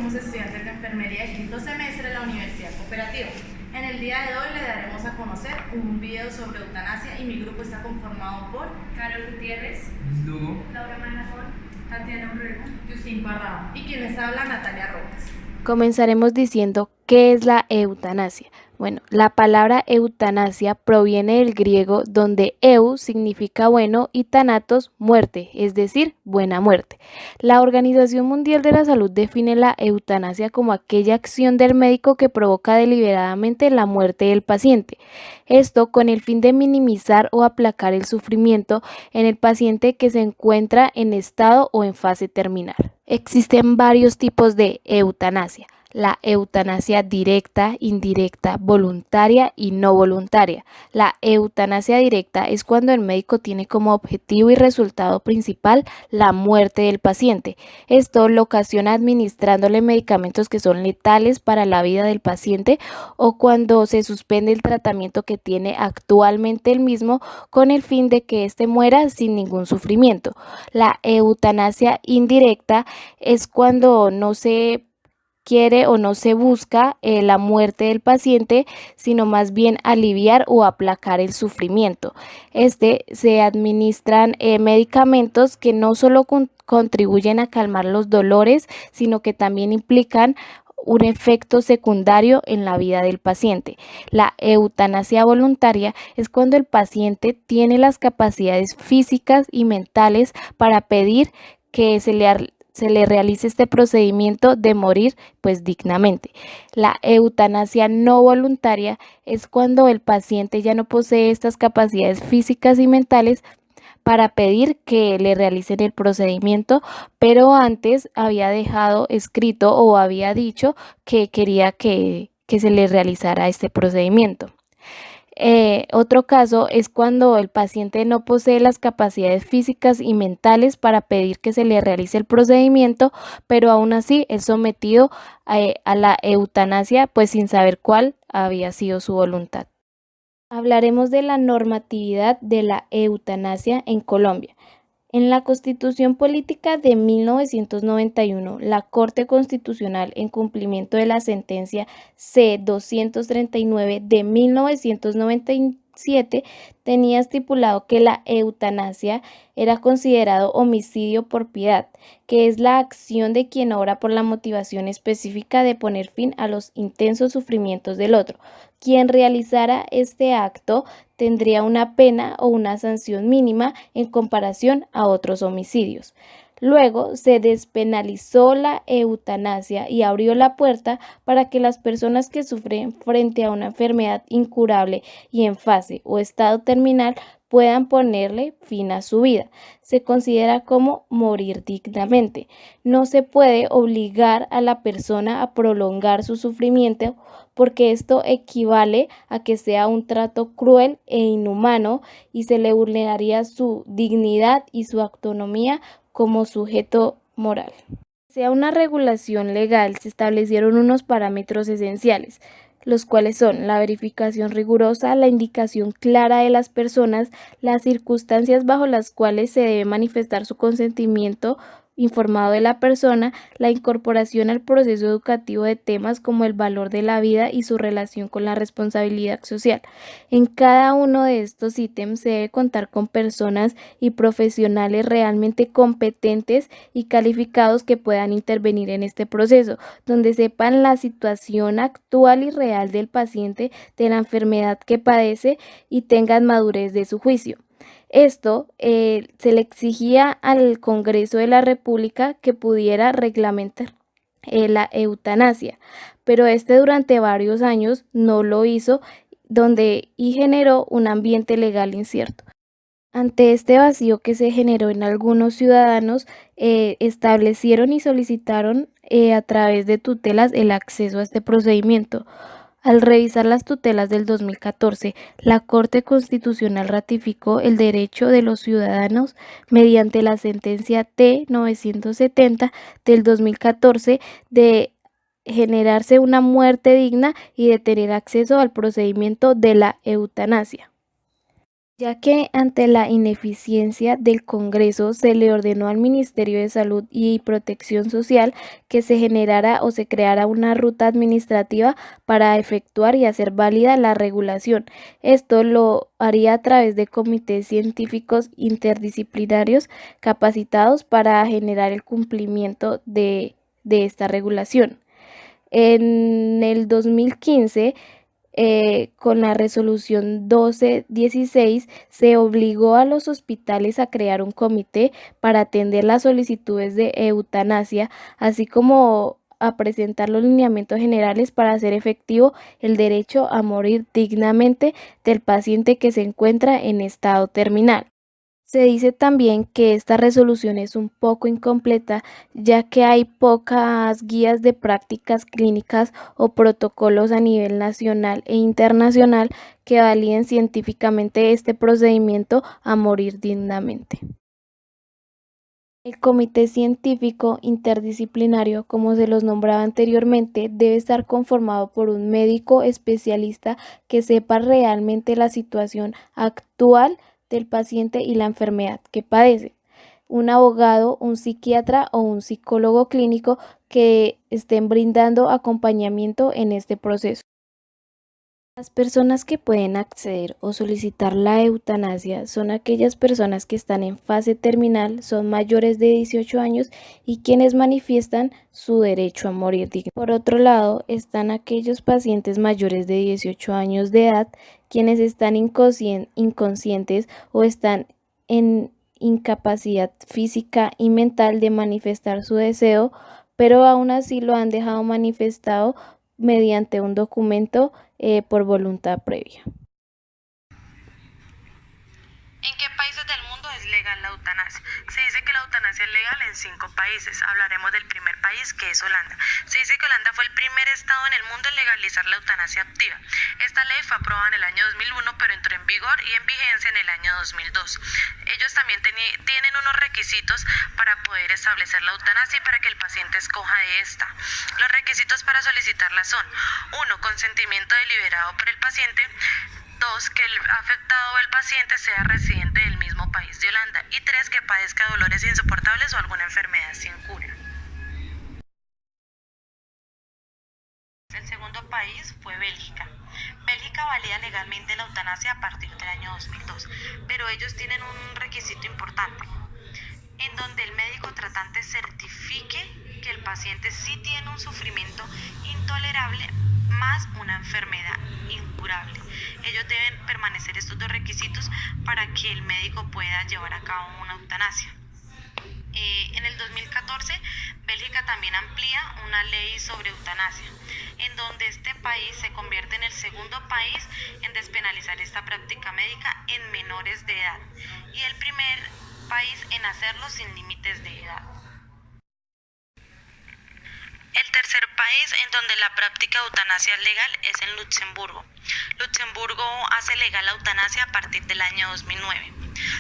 somos estudiantes de enfermería de quinto semestre de la Universidad Cooperativa. En el día de hoy le daremos a conocer un video sobre eutanasia y mi grupo está conformado por Carol Gutiérrez, Lugo, Laura Manajón, Tatiana Urrego, Justin Parrado y quienes habla Natalia Rojas. Comenzaremos diciendo ¿qué es la eutanasia? Bueno, la palabra eutanasia proviene del griego donde eu significa bueno y thanatos muerte, es decir, buena muerte. La Organización Mundial de la Salud define la eutanasia como aquella acción del médico que provoca deliberadamente la muerte del paciente. Esto con el fin de minimizar o aplacar el sufrimiento en el paciente que se encuentra en estado o en fase terminal. Existen varios tipos de eutanasia. La eutanasia directa, indirecta, voluntaria y no voluntaria. La eutanasia directa es cuando el médico tiene como objetivo y resultado principal la muerte del paciente. Esto lo ocasiona administrándole medicamentos que son letales para la vida del paciente o cuando se suspende el tratamiento que tiene actualmente el mismo con el fin de que éste muera sin ningún sufrimiento. La eutanasia indirecta es cuando no se quiere o no se busca la muerte del paciente, sino más bien aliviar o aplacar el sufrimiento. Se administran medicamentos que no solo contribuyen a calmar los dolores, sino que también implican un efecto secundario en la vida del paciente. La eutanasia voluntaria es cuando el paciente tiene las capacidades físicas y mentales para pedir que se le realice este procedimiento de morir dignamente. La eutanasia no voluntaria es cuando el paciente ya no posee estas capacidades físicas y mentales para pedir que le realicen el procedimiento, pero antes había dejado escrito o había dicho que quería que se le realizara este procedimiento. Otro caso es cuando el paciente no posee las capacidades físicas y mentales para pedir que se le realice el procedimiento, pero aún así es sometido a la eutanasia, sin saber cuál había sido su voluntad. Hablaremos de la normatividad de la eutanasia en Colombia. En la Constitución Política de 1991, la Corte Constitucional, en cumplimiento de la sentencia C-239 de 1997, tenía estipulado que la eutanasia era considerado homicidio por piedad, que es la acción de quien obra por la motivación específica de poner fin a los intensos sufrimientos del otro. Quien realizara este acto tendría una pena o una sanción mínima en comparación a otros homicidios. Luego se despenalizó la eutanasia y abrió la puerta para que las personas que sufren frente a una enfermedad incurable y en fase o estado terminal puedan ponerle fin a su vida. Se considera como morir dignamente. No se puede obligar a la persona a prolongar su sufrimiento porque esto equivale a que sea un trato cruel e inhumano y se le vulneraría su dignidad y su autonomía como sujeto moral. Sea una regulación legal, se establecieron unos parámetros esenciales, los cuales son la verificación rigurosa, la indicación clara de las personas, las circunstancias bajo las cuales se debe manifestar su consentimiento informado de la persona, la incorporación al proceso educativo de temas como el valor de la vida y su relación con la responsabilidad social. En cada uno de estos ítems se debe contar con personas y profesionales realmente competentes y calificados que puedan intervenir en este proceso, donde sepan la situación actual y real del paciente, de la enfermedad que padece y tengan madurez de su juicio. Esto se le exigía al Congreso de la República que pudiera reglamentar la eutanasia, pero durante varios años no lo hizo y generó un ambiente legal incierto. Ante este vacío que se generó en algunos ciudadanos, establecieron y solicitaron a través de tutelas el acceso a este procedimiento. Al revisar las tutelas del 2014, la Corte Constitucional ratificó el derecho de los ciudadanos mediante la sentencia T-970 del 2014 de generarse una muerte digna y de tener acceso al procedimiento de la eutanasia. ya que ante la ineficiencia del Congreso se le ordenó al Ministerio de Salud y Protección Social que se generara o se creara una ruta administrativa para efectuar y hacer válida la regulación. Esto lo haría a través de comités científicos interdisciplinarios capacitados para generar el cumplimiento de esta regulación. En el 2015, con la resolución 1216, se obligó a los hospitales a crear un comité para atender las solicitudes de eutanasia, así como a presentar los lineamientos generales para hacer efectivo el derecho a morir dignamente del paciente que se encuentra en estado terminal. Se dice también que esta resolución es un poco incompleta, ya que hay pocas guías de prácticas clínicas o protocolos a nivel nacional e internacional que validen científicamente este procedimiento a morir dignamente. El comité científico interdisciplinario, como se los nombraba anteriormente, debe estar conformado por un médico especialista que sepa realmente la situación actual del paciente y la enfermedad que padece, un abogado, un psiquiatra o un psicólogo clínico que estén brindando acompañamiento en este proceso. Las personas que pueden acceder o solicitar la eutanasia son aquellas personas que están en fase terminal, son mayores de 18 años y quienes manifiestan su derecho a morir digno. Por otro lado, están aquellos pacientes mayores de 18 años de edad, quienes están inconscientes o están en incapacidad física y mental de manifestar su deseo, pero aún así lo han dejado manifestado mediante un documento por voluntad previa. ¿En qué países del mundo es legal la eutanasia? Se dice que la eutanasia es legal en 5 países. Hablaremos del primer país, que es Holanda. Se dice que Holanda fue el primer estado en el mundo en legalizar la eutanasia activa. Esta ley fue aprobada en el año 2001, pero entró en vigor y en vigencia en el año 2002. Ellos también tienen unos requisitos para poder establecer la eutanasia y para que el paciente escoja de esta. Los requisitos para solicitarla son: 1. Consentimiento deliberado por el paciente. 2. Que el afectado o el paciente sea residente del mismo país de Holanda. Y 3. Que padezca dolores insoportables o alguna enfermedad sin cura. El segundo país fue Bélgica. Bélgica valida legalmente la eutanasia a partir del año 2002, pero ellos tienen un requisito importante, en donde el médico tratante certifique que el paciente sí tiene un sufrimiento intolerable más una enfermedad incurable. Ellos deben permanecer estos 2 requisitos para que el médico pueda llevar a cabo una eutanasia. En el 2014, Bélgica también amplía una ley sobre eutanasia, en donde este país se convierte en el segundo país en despenalizar esta práctica médica en menores de edad y el primer país en hacerlo sin límites de edad. El tercer país en donde la práctica de eutanasia es legal es en Luxemburgo. Luxemburgo hace legal la eutanasia a partir del año 2009.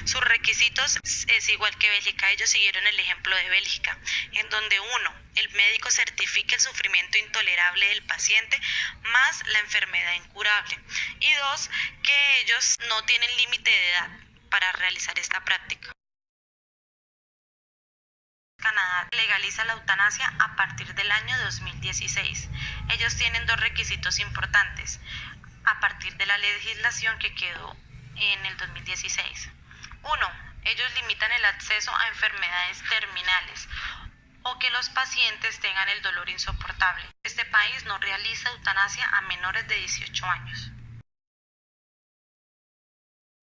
Sus requisitos es igual que Bélgica. Ellos siguieron el ejemplo de Bélgica, en donde 1. El médico certifique el sufrimiento intolerable del paciente más la enfermedad incurable. Y 2. Que ellos no tienen límite de edad para realizar esta práctica. Canadá legaliza la eutanasia a partir del año 2016. Ellos tienen 2 requisitos importantes a partir de la legislación que quedó en el 2016. 1. Ellos limitan el acceso a enfermedades terminales o que los pacientes tengan el dolor insoportable. Este país no realiza eutanasia a menores de 18 años.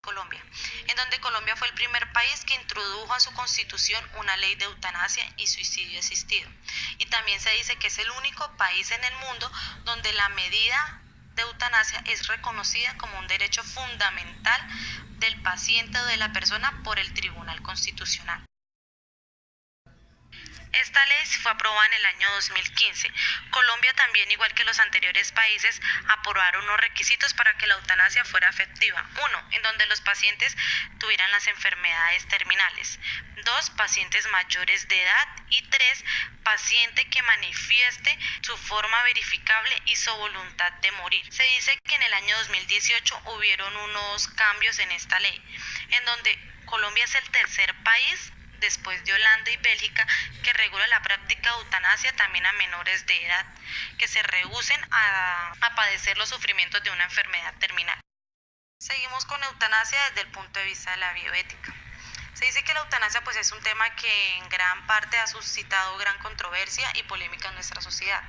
Colombia, en donde Colombia fue el primer país que introdujo a su constitución una ley de eutanasia y suicidio asistido. Y también se dice que es el único país en el mundo donde la medida de eutanasia es reconocida como un derecho fundamental del paciente o de la persona por el Tribunal Constitucional. Esta ley fue aprobada en el año 2015. Colombia también, igual que los anteriores países, aprobaron unos requisitos para que la eutanasia fuera efectiva. Uno, en donde los pacientes tuvieran las enfermedades terminales. Dos, pacientes mayores de edad. Y tres, paciente que manifieste su forma verificable y su voluntad de morir. Se dice que en el año 2018 hubieron unos cambios en esta ley, en donde Colombia es el tercer país después de Holanda y Bélgica, que regula la práctica de eutanasia también a menores de edad que se rehúsen a padecer los sufrimientos de una enfermedad terminal. Seguimos con eutanasia desde el punto de vista de la bioética. Se dice que la eutanasia pues es un tema que en gran parte ha suscitado gran controversia y polémica en nuestra sociedad.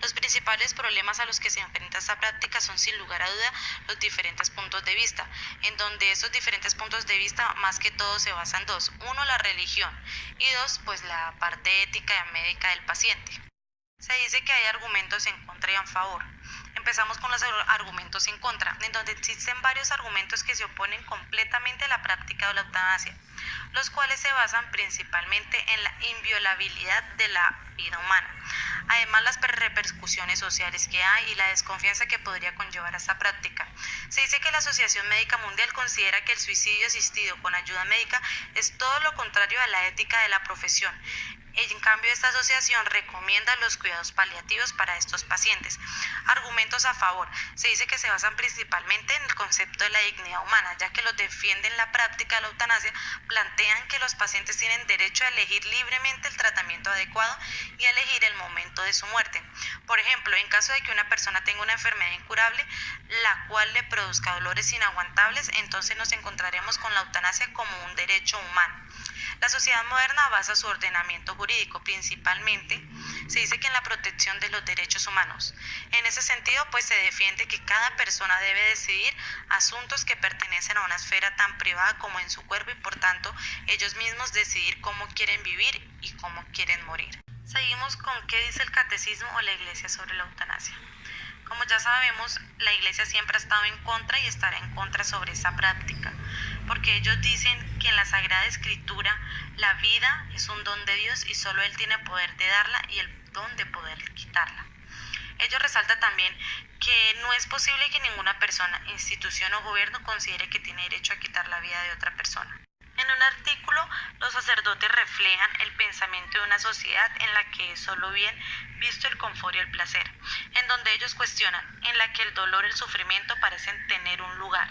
Los principales problemas a los que se enfrenta esta práctica son sin lugar a duda los diferentes puntos de vista, en donde esos diferentes puntos de vista más que todo se basan en dos: uno, la religión, y dos, pues la parte ética y médica del paciente. Se dice que hay argumentos en contra y a favor. Empezamos con los argumentos en contra, en donde existen varios argumentos que se oponen completamente a la práctica de la eutanasia, los cuales se basan principalmente en la inviolabilidad de la vida humana. Además, las repercusiones sociales que hay y la desconfianza que podría conllevar a esta práctica. Se dice que la Asociación Médica Mundial considera que el suicidio asistido con ayuda médica es todo lo contrario a la ética de la profesión. En cambio, esta asociación recomienda los cuidados paliativos para estos pacientes. Argumentos a favor. Se dice que se basan principalmente en el concepto de la dignidad humana, ya que los defienden la práctica de la eutanasia, plantean que los pacientes tienen derecho a elegir libremente el tratamiento adecuado y a elegir el momento de su muerte. Por ejemplo, en caso de que una persona tenga una enfermedad incurable, la cual le produzca dolores inaguantables, entonces nos encontraremos con la eutanasia como un derecho humano. La sociedad moderna basa su ordenamiento jurídico principalmente, se dice que en la protección de los derechos humanos. En ese sentido, pues se defiende que cada persona debe decidir asuntos que pertenecen a una esfera tan privada como en su cuerpo y por tanto ellos mismos decidir cómo quieren vivir y cómo quieren morir. Seguimos con qué dice el catecismo o la iglesia sobre la eutanasia. Como ya sabemos, la iglesia siempre ha estado en contra y estará en contra sobre esa práctica, porque ellos dicen que en la Sagrada Escritura la vida es un don de Dios y solo Él tiene poder de darla y el don de poder quitarla. Ellos resaltan también que no es posible que ninguna persona, institución o gobierno considere que tiene derecho a quitar la vida de otra persona. En un artículo, los sacerdotes reflejan el pensamiento de una sociedad en la que es solo bien visto el confort y el placer, en donde ellos cuestionan, en la que el dolor y el sufrimiento parecen tener un lugar.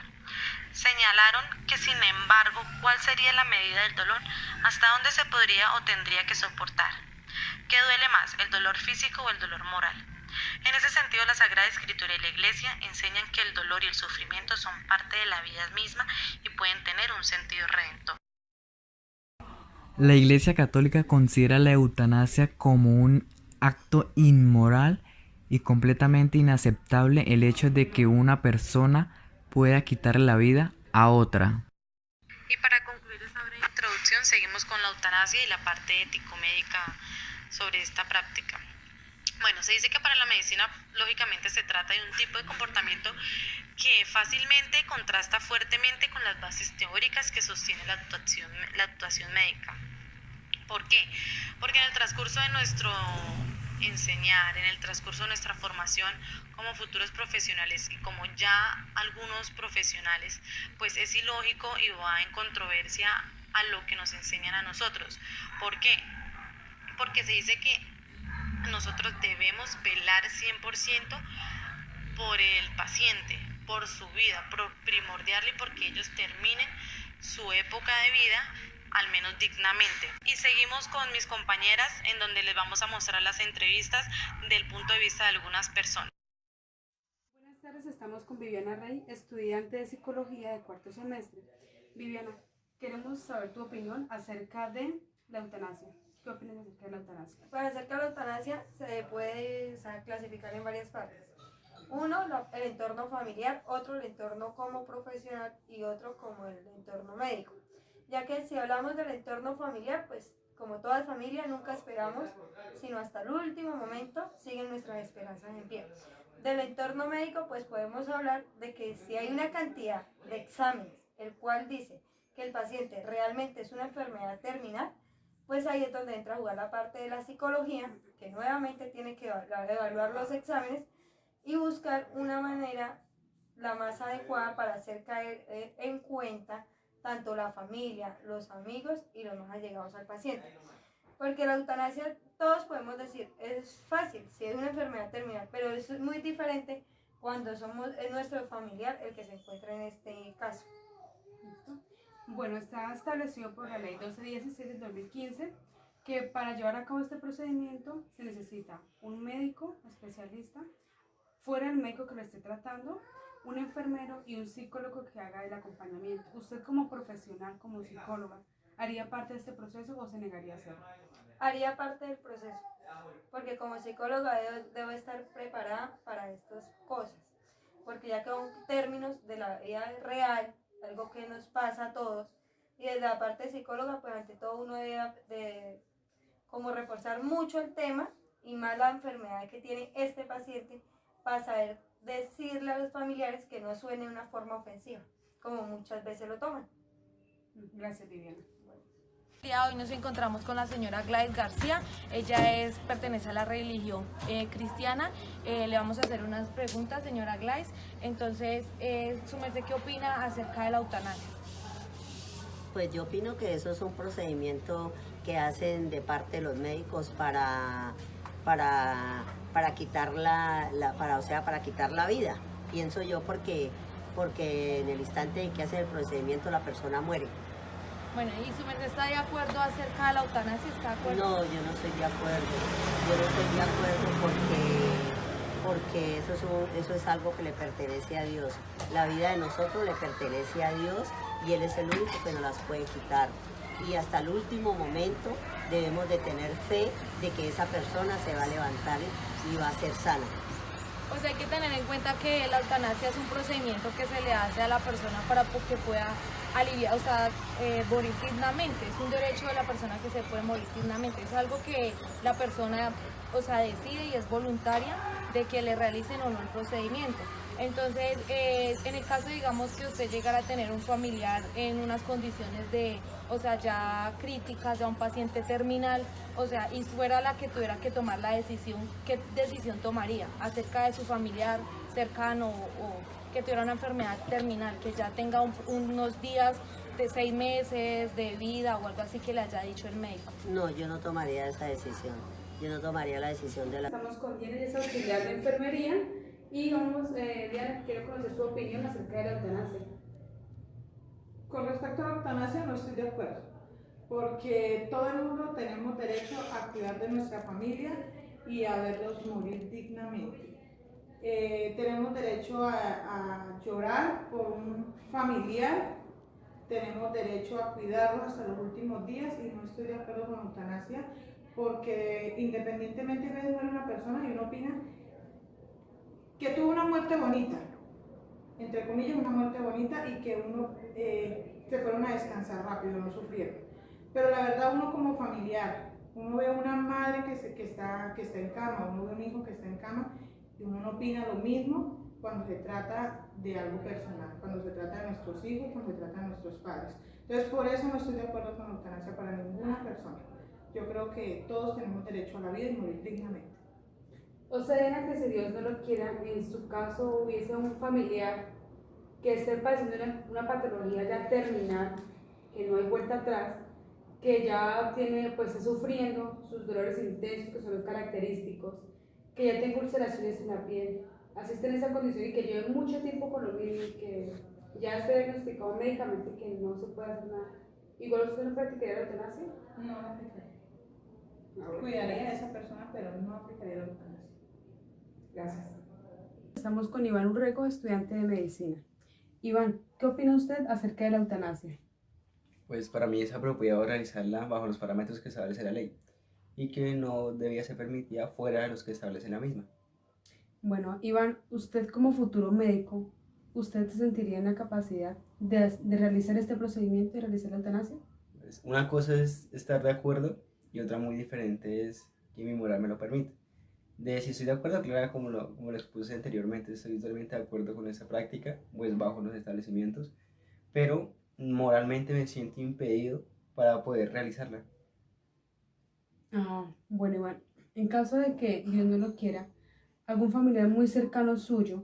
Señalaron que, sin embargo, ¿cuál sería la medida del dolor? ¿Hasta dónde se podría o tendría que soportar? ¿Qué duele más, el dolor físico o el dolor moral? En ese sentido, la Sagrada Escritura y la Iglesia enseñan que el dolor y el sufrimiento son parte de la vida misma y pueden tener un sentido redentor. La Iglesia Católica considera la eutanasia como un acto inmoral y completamente inaceptable el hecho de que una persona pueda quitar la vida a otra. Y para concluir esta breve introducción, seguimos con la eutanasia y la parte ético-médica sobre esta práctica. Bueno, se dice que para la medicina, lógicamente, se trata de un tipo de comportamiento que fácilmente contrasta fuertemente con las bases teóricas que sostiene la actuación médica. ¿Por qué? Porque en el transcurso de nuestro enseñar, en el transcurso de nuestra formación como futuros profesionales y como ya algunos profesionales, pues es ilógico y va en controversia a lo que nos enseñan a nosotros. ¿Por qué? Porque se dice que nosotros debemos velar 100% por el paciente, por su vida, por primordial y porque ellos terminen su época de vida al menos dignamente. Y seguimos con mis compañeras en donde les vamos a mostrar las entrevistas del punto de vista de algunas personas. Buenas tardes, estamos con Viviana Rey, estudiante de psicología de cuarto semestre. Viviana, queremos saber tu opinión acerca de la eutanasia. ¿Qué opinas acerca de la eutanasia? Para acerca de la eutanasia se puede clasificar en varias partes. Uno, el entorno familiar, otro el entorno como profesional y otro como el entorno médico. Ya que si hablamos del entorno familiar, pues como toda familia nunca esperamos, sino hasta el último momento siguen nuestras esperanzas en pie. Del entorno médico, pues podemos hablar de que si hay una cantidad de exámenes, el cual dice que el paciente realmente es una enfermedad terminal, pues ahí es donde entra a jugar la parte de la psicología, que nuevamente tiene que evaluar los exámenes y buscar una manera la más adecuada para hacer caer en cuenta tanto la familia, los amigos y los más allegados al paciente. Porque la eutanasia, todos podemos decir, es fácil si es una enfermedad terminal, pero es muy diferente cuando es nuestro familiar el que se encuentra en este caso. ¿Listo? Bueno, está establecido por la ley 1216 del 2015 que para llevar a cabo este procedimiento se necesita un médico especialista, fuera el médico que lo esté tratando, un enfermero y un psicólogo que haga el acompañamiento. Usted como profesional, como psicóloga, ¿haría parte de este proceso o se negaría a hacerlo? Haría parte del proceso, porque como psicóloga debo estar preparada para estas cosas, porque ya que son términos de la vida real, algo que nos pasa a todos, y desde la parte psicóloga, pues ante todo uno debe de como reforzar mucho el tema y más la enfermedad que tiene este paciente para saber decirle a los familiares que no suene de una forma ofensiva, como muchas veces lo toman. Gracias, Viviana. Hoy nos encontramos con la señora Gladys García, ella pertenece a la religión cristiana. Le vamos a hacer unas preguntas, señora Gladys. Entonces, su merced, ¿qué opina acerca de la eutanasia? Pues yo opino que eso es un procedimiento que hacen de parte de los médicos para quitar para quitar la vida. Pienso yo porque en el instante en que hacen el procedimiento la persona muere. Bueno, ¿y su merced está de acuerdo acerca de la eutanasia? ¿Está de acuerdo? No, yo no estoy de acuerdo. Yo no estoy de acuerdo porque eso es algo que le pertenece a Dios. La vida de nosotros le pertenece a Dios y Él es el único que nos las puede quitar. Y hasta el último momento debemos de tener fe de que esa persona se va a levantar y va a ser sana. O sea, hay que tener en cuenta que la eutanasia es un procedimiento que se le hace a la persona para que pueda aliviar, o sea, morir dignamente. Es un derecho de la persona que se puede morir dignamente. Es algo que la persona, o sea, decide y es voluntaria de que le realicen o no el procedimiento. Entonces, en el caso, digamos, que usted llegara a tener un familiar en unas condiciones de, o sea, ya críticas, ya un paciente terminal, o sea, y fuera la que tuviera que tomar la decisión, ¿qué decisión tomaría acerca de su familiar cercano o que tuviera una enfermedad terminal, que ya tenga unos días de 6 meses de vida o algo así que le haya dicho el médico? No, yo no tomaría esa decisión. Yo no tomaría la decisión de la... Estamos con Diana, ella es auxiliar de enfermería y vamos, Diana, quiero conocer su opinión acerca de la eutanasia. Con respecto a la eutanasia no estoy de acuerdo, porque todo el mundo tenemos derecho a cuidar de nuestra familia y a verlos morir dignamente. Tenemos derecho a llorar por un familiar, tenemos derecho a cuidarlos hasta los últimos días y no estoy de acuerdo con la eutanasia, porque independientemente de muere una persona y uno opina que tuvo una muerte bonita, entre comillas una muerte bonita, y que uno se fueron a descansar rápido, no sufrieron. Pero la verdad uno como familiar, uno ve una madre que está en cama, uno ve un hijo que está en cama y uno no opina lo mismo cuando se trata de algo personal, cuando se trata de nuestros hijos, cuando se trata de nuestros padres. Entonces por eso no estoy de acuerdo con la eutanasia para ninguna persona. Yo creo que todos tenemos derecho a la vida y morir dignamente. O sea, Diana, que si Dios no lo quiera, en su caso hubiese un familiar que esté padeciendo una patología ya terminal, que no hay vuelta atrás, que ya tiene, pues está sufriendo sus dolores intensos, que son los característicos, que ya tenga ulceraciones en la piel, así está en esa condición y que lleve mucho tiempo con lo mismo y que ya esté diagnosticado médicamente que no se puede hacer nada. ¿Igual usted no practicaría la eutanasia? No aplicaría. Cuidaría a esa persona, pero no aplicaría la eutanasia. Gracias. Estamos con Iván Urrego, estudiante de medicina. Iván, ¿qué opina usted acerca de la eutanasia? Pues para mí es apropiado realizarla bajo los parámetros que establece la ley y que no debía ser permitida fuera de los que establece la misma. Bueno, Iván, usted como futuro médico, ¿usted se sentiría en la capacidad de realizar este procedimiento y realizar la eutanasia? Pues, una cosa es estar de acuerdo y otra muy diferente es que mi moral me lo permite. De si estoy de acuerdo, claro, como lo expuse anteriormente, estoy totalmente de acuerdo con esa práctica, pues bajo los establecimientos, pero moralmente me siento impedido para poder realizarla. Bueno, Iván, en caso de que Dios no lo quiera, algún familiar muy cercano suyo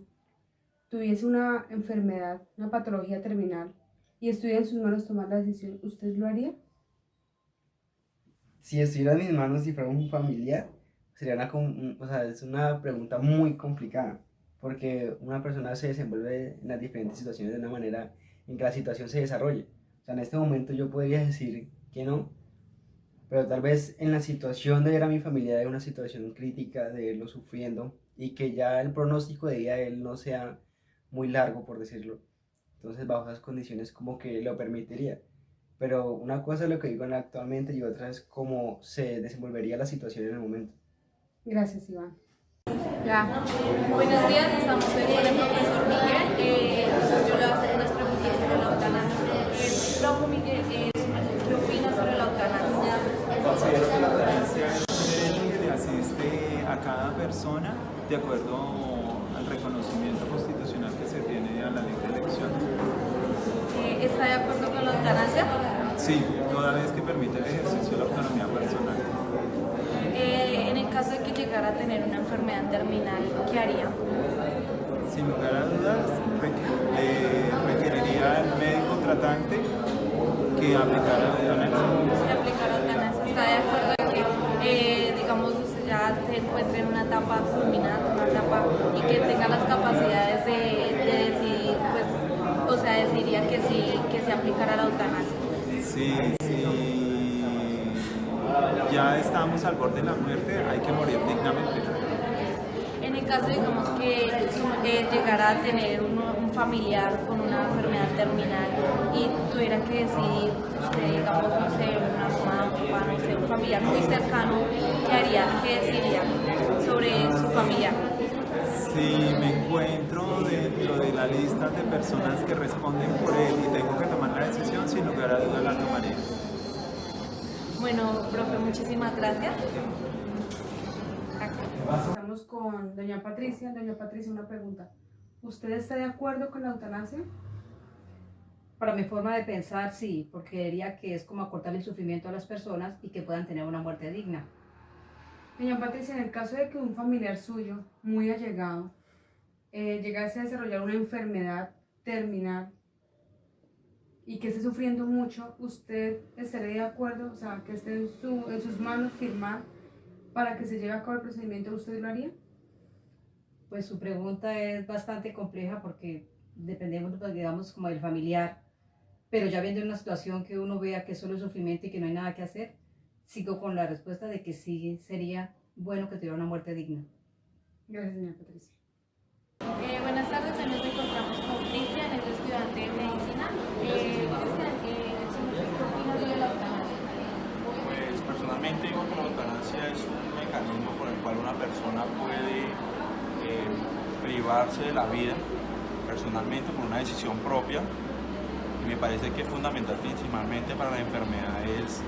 tuviese una enfermedad, una patología terminal y estuviera en sus manos tomar la decisión, ¿usted lo haría? Si estuviera en mis manos y fuera un familiar, sería o sea, es una pregunta muy complicada, porque una persona se desenvuelve en las diferentes situaciones de una manera en que la situación se desarrolle. O sea, en este momento yo podría decir que no, pero tal vez en la situación de ver a mi familia de una situación crítica, de verlo sufriendo y que ya el pronóstico de vida de él no sea muy largo, por decirlo. Entonces, bajo esas condiciones, como que lo permitiría. Pero una cosa es lo que digo actualmente y otra es cómo se desenvolvería la situación en el momento. Gracias, Iván. Ya. Buenos días, estamos hoy con el profesor Miguel. Yo le voy a hacer unas preguntas sobre la eutanasia. Profe Miguel, ¿qué opina sobre la eutanasia? Considero que la eutanasia es un derecho que le asiste a cada persona de acuerdo al reconocimiento constitucional que se tiene a la ley de elección. ¿Está de acuerdo con la eutanasia? Sí, toda vez que permite el ejercicio de la autonomía personal. En el caso de que llegara a tener una enfermedad terminal, ¿qué haría? Sin lugar a dudas, requeriría al médico tratante que aplicara la eutanasia. Que aplicara eutanasia. ¿Está de acuerdo en que, digamos, usted ya se encuentre en una etapa culminante, una etapa y que tenga las capacidades de decidir, pues, o sea, decidiría que sí, que se aplicara la eutanasia? Sí, ya estamos al borde de la muerte, hay que morir dignamente. En el caso, digamos, que llegara a tener un familiar con una enfermedad terminal y tuviera que decidir, usted, digamos, no sé, una mamá, un papá, no sé, un familiar muy cercano, ¿qué haría? ¿Qué decidiría sobre su familiar? Si me encuentro dentro de la lista de personas que responden por él y tengo que tomar la decisión, sin lugar a dudas la tomaré. Bueno, profe, muchísimas gracias. Estamos con doña Patricia. Doña Patricia, una pregunta. ¿Usted está de acuerdo con la eutanasia? Para mi forma de pensar, sí, porque diría que es como acortar el sufrimiento a las personas y que puedan tener una muerte digna. Doña Patricia, en el caso de que un familiar suyo, muy allegado, llegase a desarrollar una enfermedad terminal y que esté sufriendo mucho, ¿usted estaría de acuerdo, o sea, que esté en sus manos firmar para que se lleve a cabo el procedimiento, usted lo haría? Pues su pregunta es bastante compleja porque dependemos, pues, digamos, como del familiar, pero ya viendo una situación que uno vea que es solo sufrimiento y que no hay nada que hacer, sigo con la respuesta de que sí sería bueno que tuviera una muerte digna. Gracias, doña Patricia. Buenas tardes, hoy nos encontramos con Cristian, es estudiante de medicina. Cristian, ¿qué opinas de la eutanasia? Pues personalmente digo que la eutanasia es un mecanismo por el cual una persona puede privarse de la vida personalmente por una decisión propia, y me parece que es fundamental principalmente para las enfermedades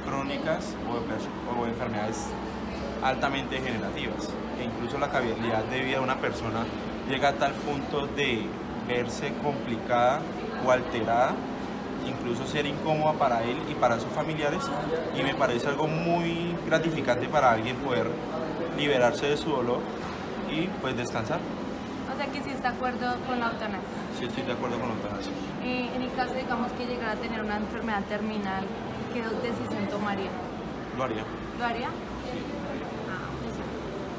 crónicas o enfermedades altamente degenerativas, e incluso la calidad de vida de una persona llega a tal punto de verse complicada o alterada, incluso ser incómoda para él y para sus familiares, y me parece algo muy gratificante para alguien poder liberarse de su dolor y pues descansar. O sea que sí está de acuerdo con la eutanasia. Sí, estoy de acuerdo con la eutanasia. En el caso, digamos, que llegara a tener una enfermedad terminal, ¿qué decisión tomaría? Lo haría. ¿Lo haría?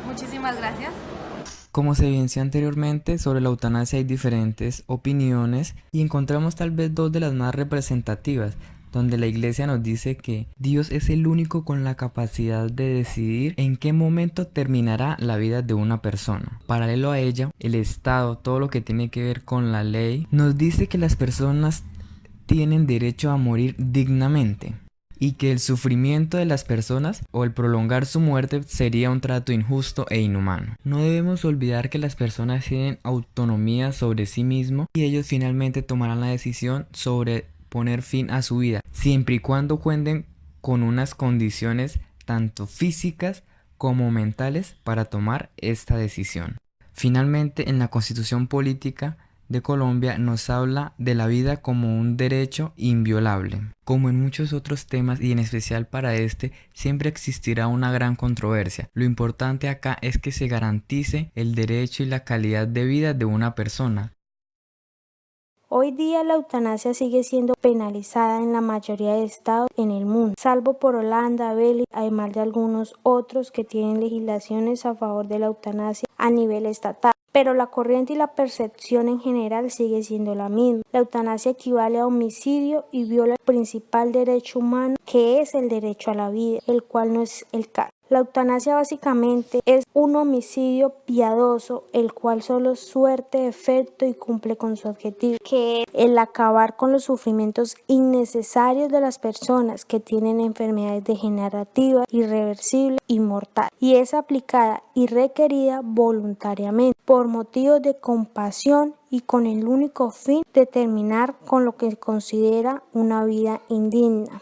Muchísimas gracias. Como se evidenció anteriormente, sobre la eutanasia hay diferentes opiniones y encontramos tal vez dos de las más representativas, donde la Iglesia nos dice que Dios es el único con la capacidad de decidir en qué momento terminará la vida de una persona. Paralelo a ella, el Estado, todo lo que tiene que ver con la ley, nos dice que las personas tienen derecho a morir dignamente y que el sufrimiento de las personas o el prolongar su muerte sería un trato injusto e inhumano. No debemos olvidar que las personas tienen autonomía sobre sí mismos y ellos finalmente tomarán la decisión sobre poner fin a su vida, siempre y cuando cuenten con unas condiciones tanto físicas como mentales para tomar esta decisión. Finalmente, en la Constitución política de Colombia nos habla de la vida como un derecho inviolable. Como en muchos otros temas y en especial para este, siempre existirá una gran controversia. Lo importante acá es que se garantice el derecho y la calidad de vida de una persona. Hoy día la eutanasia sigue siendo penalizada en la mayoría de estados en el mundo, salvo por Holanda, Bélgica, además de algunos otros que tienen legislaciones a favor de la eutanasia a nivel estatal. Pero la corriente y la percepción en general sigue siendo la misma. La eutanasia equivale a homicidio y viola el principal derecho humano, que es el derecho a la vida, el cual no es el caso. La eutanasia básicamente es un homicidio piadoso, el cual solo surte efecto y cumple con su objetivo, que es el acabar con los sufrimientos innecesarios de las personas que tienen enfermedades degenerativas, irreversibles y mortales, y es aplicada y requerida voluntariamente por motivos de compasión y con el único fin de terminar con lo que se considera una vida indigna.